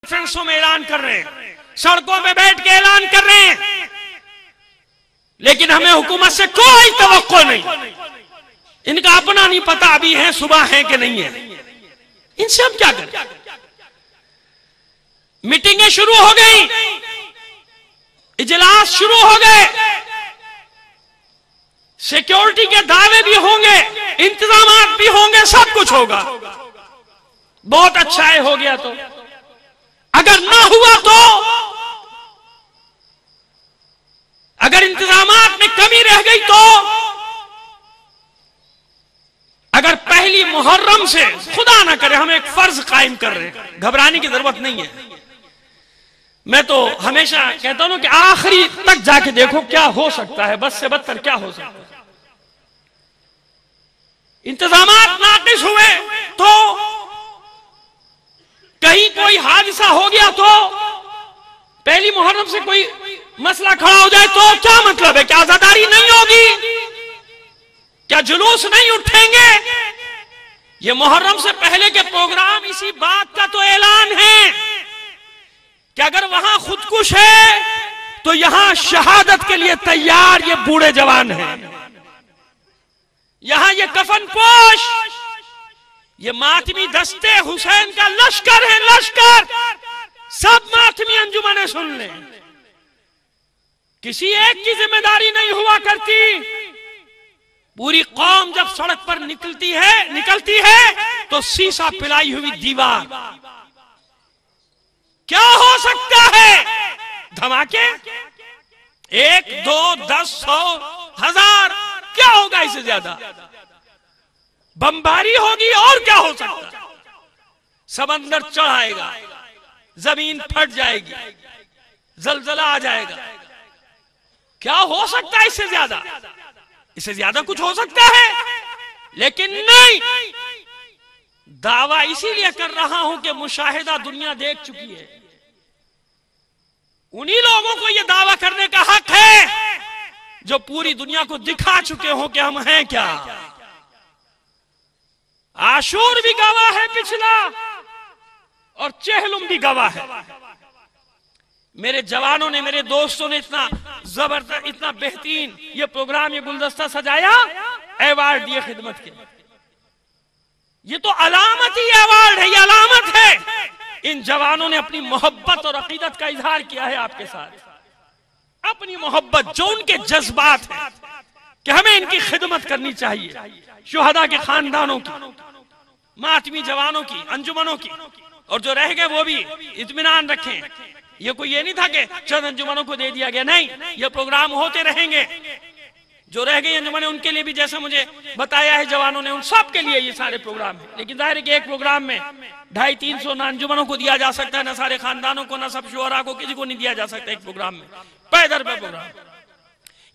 कॉन्फ्रेंसों में ऐलान कर रहे हैं, सड़कों पे बैठ के ऐलान कर रहे हैं, लेकिन हमें हुकूमत से कोई तवक्को नहीं। इनका अपना नहीं पता अभी है सुबह है कि नहीं है। इनसे हम क्या करें? मीटिंगें शुरू हो गई, इजलास शुरू हो गए, सिक्योरिटी के दावे भी होंगे, इंतजामात भी होंगे, सब कुछ होगा। बहुत अच्छा है, हो गया तो। अगर ना हुआ तो, अगर इंतजामात में कमी रह गई तो, अगर पहली मुहर्रम से खुदा ना करे हम एक फर्ज कायम कर रहे हैं, घबराने की जरूरत नहीं है। मैं तो हमेशा कहता हूं कि आखिरी तक जाके देखो क्या हो सकता है, बस से बदतर क्या हो सकता है। इंतजामात नाकिस हुए तो, कहीं कोई हादसा हो गया तो, पहली मुहर्रम से कोई मसला खड़ा हो जाए तो क्या मतलब है? क्या आजादारी नहीं होगी? क्या जुलूस नहीं उठेंगे? ये मुहर्रम से पहले के प्रोग्राम इसी बात का तो ऐलान है कि अगर वहां खुदकुश है तो यहां शहादत के लिए तैयार ये बूढ़े जवान हैं, यहां ये कफन पोश, ये मातमी दस्ते हुसैन का लश्कर है, लश्कर। सब मातमी अंजुमने सुन लें, किसी एक की जिम्मेदारी नहीं हुआ करती। पूरी कौम जब सड़क पर निकलती है तो शीशा पिलाई हुई दीवार। क्या हो सकता है? धमाके 1, 2, 10, 100, 1000, क्या होगा इससे ज्यादा? बमबारी होगी और क्या हो सकता है? सब अंदर चढ़ आएगा, जमीन फट जाएगी, जलजला आ जाएगा। क्या हो सकता है इससे ज्यादा? इससे ज्यादा कुछ हो सकता है? लेकिन नहीं। दावा इसीलिए कर रहा हूं कि मुशाहिदा दुनिया देख चुकी है। उन्हीं लोगों को यह दावा करने का हक है जो पूरी दुनिया को दिखा चुके हो कि हम हैं क्या। आशूर भी गवाह है पिछला, और चेहलुम भी गवाह है। मेरे जवानों ने, मेरे दोस्तों ने इतना जबरदस्त, इतना बेहतरीन ये प्रोग्राम, ये गुलदस्ता सजाया, अवार्ड दिए खिदमत के। ये तो अलामत ही अवार्ड है, ये अलामत है। इन जवानों ने अपनी मोहब्बत और अकीदत का इजहार किया है आपके साथ, अपनी मोहब्बत, जो उनके जज्बात है कि हमें इनकी खिदमत करनी चाहिए। शुहदा के खानदानों की, मातमी जवानों की, अंजुमनों की, और जो रह गए वो भी इत्मीनान रखें। ये कोई ये नहीं था कि चंद अंजुमनों को दे दिया गया, नहीं, ये प्रोग्राम होते रहेंगे। जो रह गए अंजुमने उनके लिए भी, जैसा मुझे बताया है जवानों ने, उन सब के लिए ये सारे प्रोग्राम है। लेकिन जाहिर है कि एक प्रोग्राम में 250-300 ना अंजुमनों को दिया जा सकता है, ना सारे खानदानों को, ना सब शुहरा को, किसी को नहीं दिया जा सकता एक प्रोग्राम में, पैदर पे प्रोग्राम।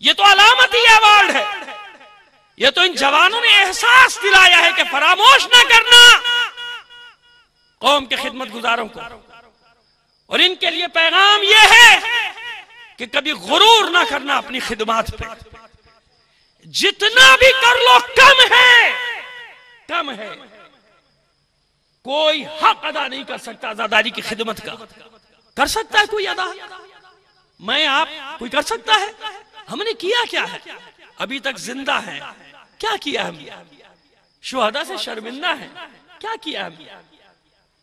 ये तो अलामत ही अवार्ड है। ये तो इन जवानों ने एहसास दिलाया है कि फरामोश ना करना कौम के खिदमत गुजारों को। और इनके लिए पैगाम यह है कि कभी गुरूर ना करना अपनी खिदमत पे। जितना भी कर लो कम है, कम है। कोई हक अदा नहीं कर सकता आजादारी की खिदमत का। कर सकता है कोई अदा? मैं, आप, कोई कर सकता है? हमने किया क्या है? अभी तक जिंदा है, क्या किया हमने? शुहदा से शर्मिंदा है, क्या किया हमने?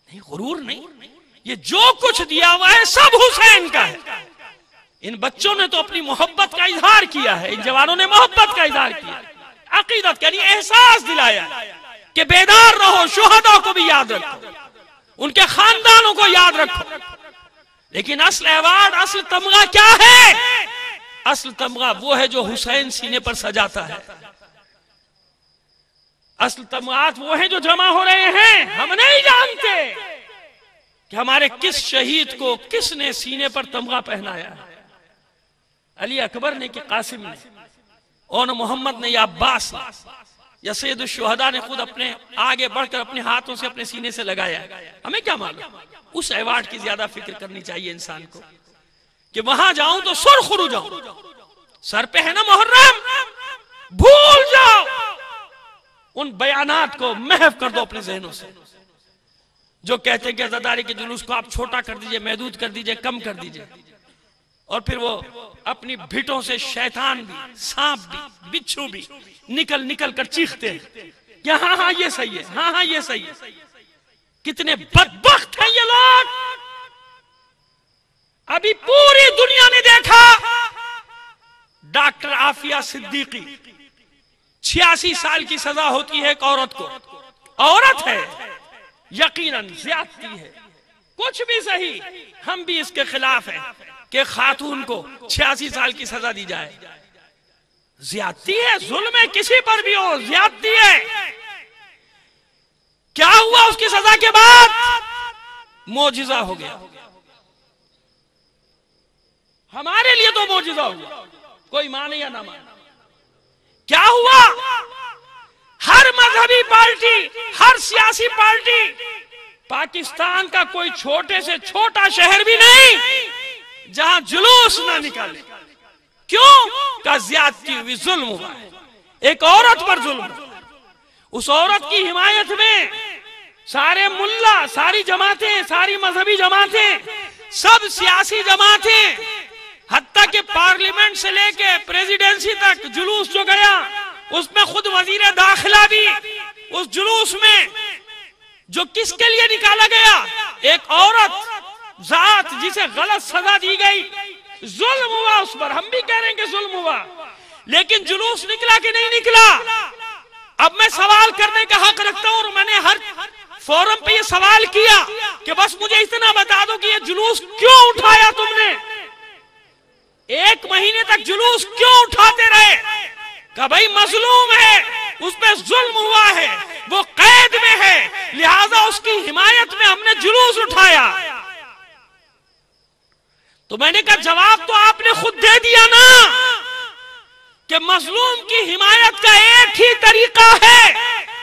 नहीं, गुरूर नहीं। ये जो कुछ दिया हुआ है सब हुसैन का है। इन बच्चों ने तो अपनी मोहब्बत का इजहार किया है, इन जवानों ने मोहब्बत का इजहार किया, अकीदत यानी एहसास दिलाया कि बेदार रहो, शुहदा को भी याद रखो, उनके खानदानों को याद रखो। लेकिन असल अवार्ड, असल तमगा क्या है? असल तमगा वो है जो हुसैन सीने पर सजाता है। असल तमगात वो है जो जमा हो रहे हैं। हम नहीं जानते कि हमारे किस शहीद को किसने सीने पर तमगा पहनाया है। अली अकबर ने, कि कासिम ने, और मोहम्मद ने, या अब्बास ने, या सैयद शुहदा ने खुद अपने आगे बढ़कर अपने हाथों से अपने सीने से लगाया। हमें क्या मालूम? उस अवार्ड की ज्यादा फिक्र करनी चाहिए इंसान को कि वहां जाऊं तो सुरखरू जाऊं, सर पे है ना मुहर्रम, भूल जाओ उन बयानात को, महव कर दो अपने जहनों से। जो कहते हैं कि आजादारी के जुलूस को आप छोटा कर दीजिए, महदूद कर दीजिए, कम कर दीजिए, और फिर वो अपनी भिटों से शैतान भी, सांप भी, बिच्छू भी निकल निकल कर चीखते हैं कि हाँ हाँ ये सही है, हाँ हाँ ये सही है। कितने बदबख्त हैं ये लोग। अभी पूरी दुनिया ने देखा डॉक्टर आफिया सिद्दीकी, 86 साल की सजा होती है एक औरत को। औरत है, यकीनन ज्यादती है, कुछ भी सही, हम भी इसके खिलाफ हैं कि खातून को 86 साल की सजा दी जाए। ज्यादती है, जुल्म है, किसी पर भी हो ज्यादती है। क्या हुआ उसकी सजा के बाद? मोजिजा हो गया। हमारे लिए तो मोजिजा हुआ, कोई माने या ना माने। क्या हुआ? हर मजहबी पार्टी, हर सियासी पार्टी, पाकिस्तान का कोई छोटे से छोटा शहर भी नहीं जहां जुलूस ना निकाले। क्यों? का ज्यादती हुई, जुल्म हुआ है, एक औरत पर जुल्म। उस औरत की हिमायत में सारे मुल्ला, सारी जमातें, सारी मजहबी जमातें, सब सियासी जमातें, हत्ता के पार्लियामेंट से लेके प्रेसिडेंसी तक जुलूस जो गया, उसमें खुद वजीर दाखिला भी उस जुलूस में, जो किसके लिए निकाला गया? एक औरत जात जिसे गलत सजा दी गई, जुल्म हुआ उस पर। हम भी कह रहे हैं कि जुल्म हुआ, लेकिन जुलूस निकला कि नहीं निकला? अब मैं सवाल करने का हक रखता हूं और मैंने हर फोरम पे ये सवाल किया कि बस मुझे इतना बता दो कि ये जुलूस क्यों उठाया तुमने? 1 महीने तक जुलूस क्यों उठाते रहे? का भाई मजलूम है, उस पर जुल्म हुआ है, वो कैद में है, लिहाजा उसकी हिमायत में हमने जुलूस उठाया। तो मैंने कहा जवाब तो आपने खुद दे दिया ना कि मजलूम की हिमायत का एक ही तरीका है,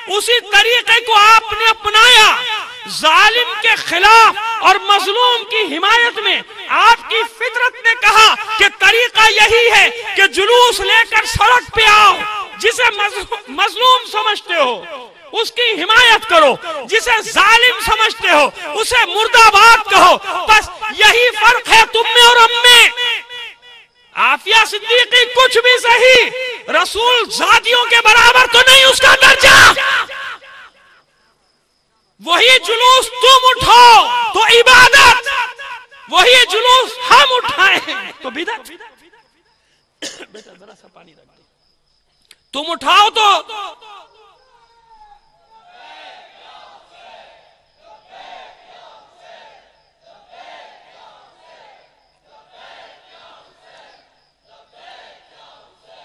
उसी तरीके को आपने अपनाया। जालिम के खिलाफ और मजलूम की हिमायत में आपकी फितरत ने कहा कि तरीका यही है कि जुलूस लेकर सड़क पे आओ, जिसे मजलूम समझते हो उसकी हिमायत करो, जिसे जालिम समझते हो उसे मुर्दाबाद कहो। बस यही फर्क है तुम में और हम में। आफिया सिद्दीकी कुछ भी सही, रसूल जादियों के बराबर तो नहीं उसका दर्जा। वही जुलूस तुम उठाओ तो इबादत, वही जुलूस हम उठाए तो बिदअत। बेटा जरा सा पानी रख दो। तुम उठाओ तो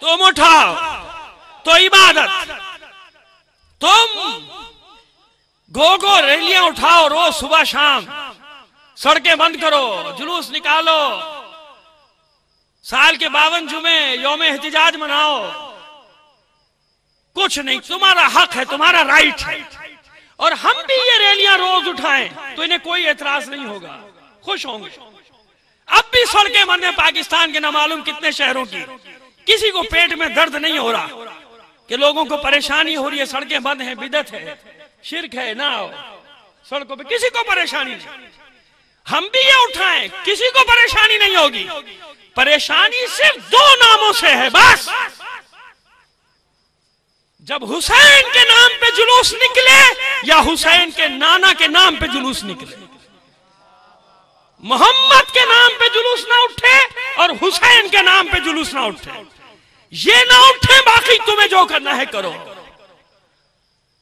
तुम उठाओ तो इबादत। तुम गो रैलियां उठाओ रोज सुबह शाम, सड़कें बंद करो, जुलूस निकालो, साल के 52 जुमे यौम एहतिजाज मनाओ, कुछ नहीं, तुम्हारा हक है, तुम्हारा राइट है। और हम भी ये रैलियां रोज उठाएं तो इन्हें कोई एतराज नहीं होगा, खुश होंगे। अब भी सड़कें बंद हैं पाकिस्तान के न मालूम कितने शहरों की, किसी को पेट में दर्द नहीं हो रहा कि लोगों को परेशानी हो रही है, सड़कें बंद हैं, बिदअत है, शिर्क है, ना हो सड़कों पे, किसी को परेशानी नहीं। हम भी ये उठाएं, किसी को परेशानी नहीं होगी। परेशानी सिर्फ 2 नामों से है बस। जब हुसैन के नाम पे जुलूस निकले या हुसैन के नाना के नाम पे जुलूस निकले। मोहम्मद के नाम पे जुलूस ना उठे और हुसैन के नाम पे जुलूस ना उठे, ये ना उठे, बाकी तुम्हें जो करना है करो।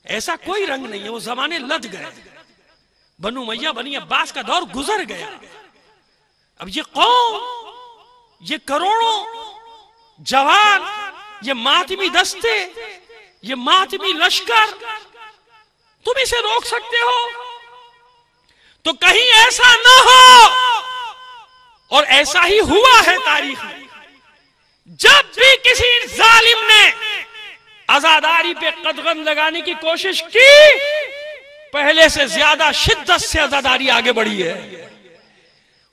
ऐसा कोई रंग नहीं है, वो जमाने लद गए, बनु मैया बनी अब्बास का दौर गुजर गया। अब ये कौम, ये करोड़ों जवान, ये मातमी दस्ते, ये मातमी लश्कर, तुम इसे रोक सकते हो? तो कहीं ऐसा ना हो, और ऐसा ही हुआ है तारीख में, जब भी किसी जालिम ने आजादारी पे कदगन लगाने की कोशिश की, पहले से ज्यादा शिद्दत से आजादारी आगे बढ़ी है।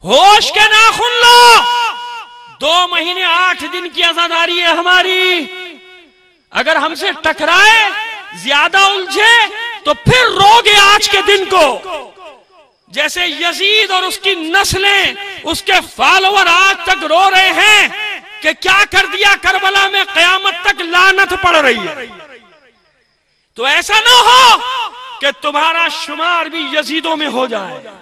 होश के नाखून लो, 2 महीने 8 दिन की आजादारी है हमारी। अगर हमसे टकराए, ज्यादा उलझे, तो फिर रोगे आज के दिन को। जैसे यजीद और उसकी नस्लें, उसके फॉलोअर आज तक रो रहे हैं कि क्या कर दिया करबला में, कयामत तक लानत पड़ रही है। तो ऐसा ना हो कि तुम्हारा शुमार भी यजीदों में हो जाए।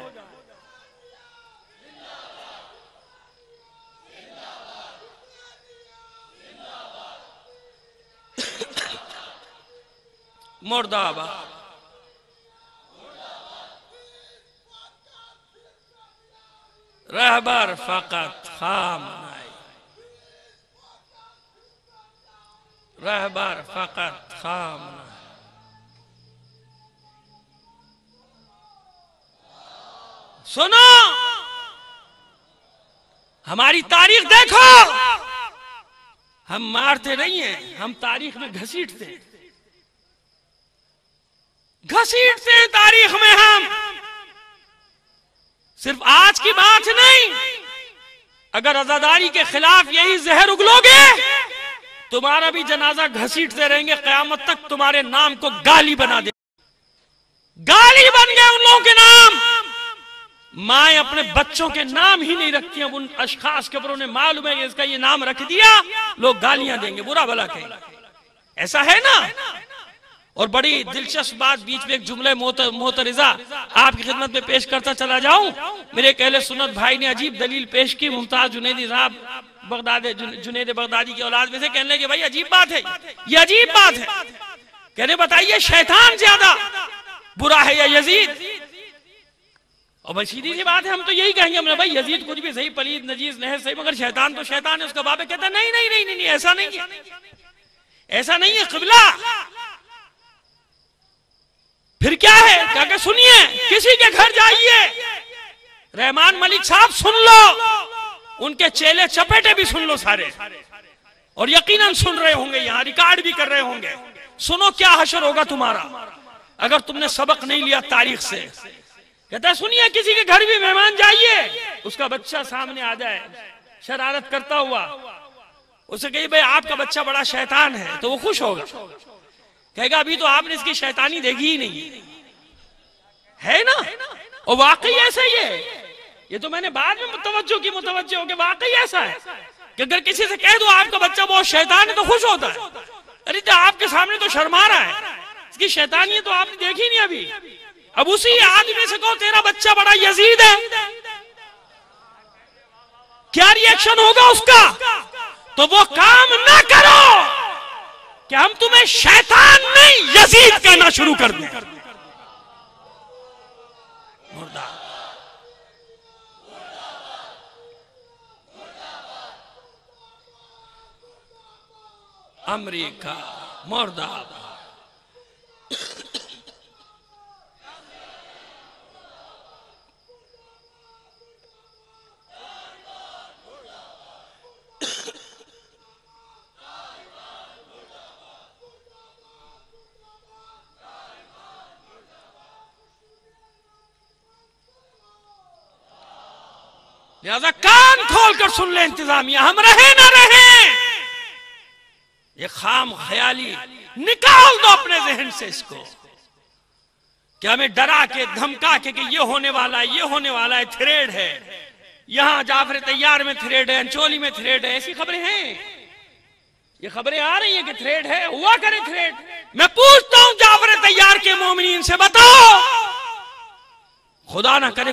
मुर्दाबाद। रहबर फकत खाम नाई, रहबर फकत खाम नाई। सुनो, हमारी तारीख देखो, हम मारते नहीं हैं, हम तारीख में घसीटते हैं तारीख में। हम सिर्फ आज की बात नहीं, अगर आजादारी के खिलाफ यही जहर उगलोगे, तुम्हारा भी जनाजा घसीटते रहेंगे, कयामत तक तुम्हारे नाम को गाली बना दे। गाली बन गए उन लोगों के नाम। माएं अपने बच्चों के नाम ही नहीं रखती हैं, उन अशखास के ऊपर उन्हें मालूम है कि इसका ये नाम रख दिया, लोग गालियां देंगे, बुरा भला कहेंगे। ऐसा है ना। और बड़ी दिलचस्प बात, बीच में एक जुमले मोतरिजा आपकी खिदमत में पेश करता चला जाऊं। मेरे एक अहले सुन्नत भाई ने अजीब दलील पेश की, मुमताज जुनैदी साहब जुनैद बगदादी की औलाद में से, कहने लगे भाई अजीब बात है, ये अजीब बात है। कहने बताइए शैतान ज्यादा बुरा है या यजीद? और भाई सीधी सी बात है, हम तो यही कहेंगे हमने, भाई यजीद कुछ भी सही, पलीद नजीज नहीं सही, मगर शैतान तो शैतान है। उसका बाप कहता नहीं नहीं नहीं नहीं, ऐसा नहीं है, ऐसा नहीं है क़िबला। फिर क्या है? क्या सुनिए, किसी के घर जाइए, रहमान मलिक साहब सुन लो, उनके चेले चपेटे भी सुन लो सारे, और यकीनन सुन रहे होंगे, यहां रिकॉर्ड भी कर रहे होंगे। सुनो क्या हशर होगा तुम्हारा अगर तुमने सबक नहीं लिया तारीख से। कहता है सुनिए, किसी के घर भी मेहमान जाइए, उसका बच्चा सामने आ जाए शरारत करता हुआ, उसे कहिए भाई आपका बच्चा बड़ा शैतान है, तो वो खुश होगा, कहेगा अभी तो आपने इसकी शैतानी देखी ही नहीं है ना। और वाकई ऐसा ही है, ये तो मैंने बाद में मुतवज्जो हो कि वाकई ऐसा है कि अगर किसी से कह दो आपका बच्चा बहुत शैतान है तो खुश होता है। अरे तो आपके सामने तो शर्मा रहा है, इसकी शैतानी तो आपने देखी नहीं अभी। अब उसी आदमी से कहो तेरा बच्चा बड़ा यजीद है, क्या रिएक्शन होगा उसका? तो वो काम ना करो कि हम तुम्हें शैतान नहीं यजीद कहना शुरू कर दें। अमेरिका मुर्दाबाद। लिहाजा कान खोलकर सुन ले इंतजामिया, हम रहे ना रहे, ये खाम ख्याली निकाल दो अपने जहन से इसको, कि हमें डरा के धमका के कि ये होने वाला है, ये होने वाला है, थ्रेड है, यहां जाफर तैयार में थ्रेड है, अंचोली में थ्रेड है, ऐसी खबरें हैं, ये खबरें आ रही हैं कि थ्रेड है, हुआ करे थ्रेड। मैं पूछता हूं जाफर तैयार के मोमिनीन से, बताओ खुदा ना करे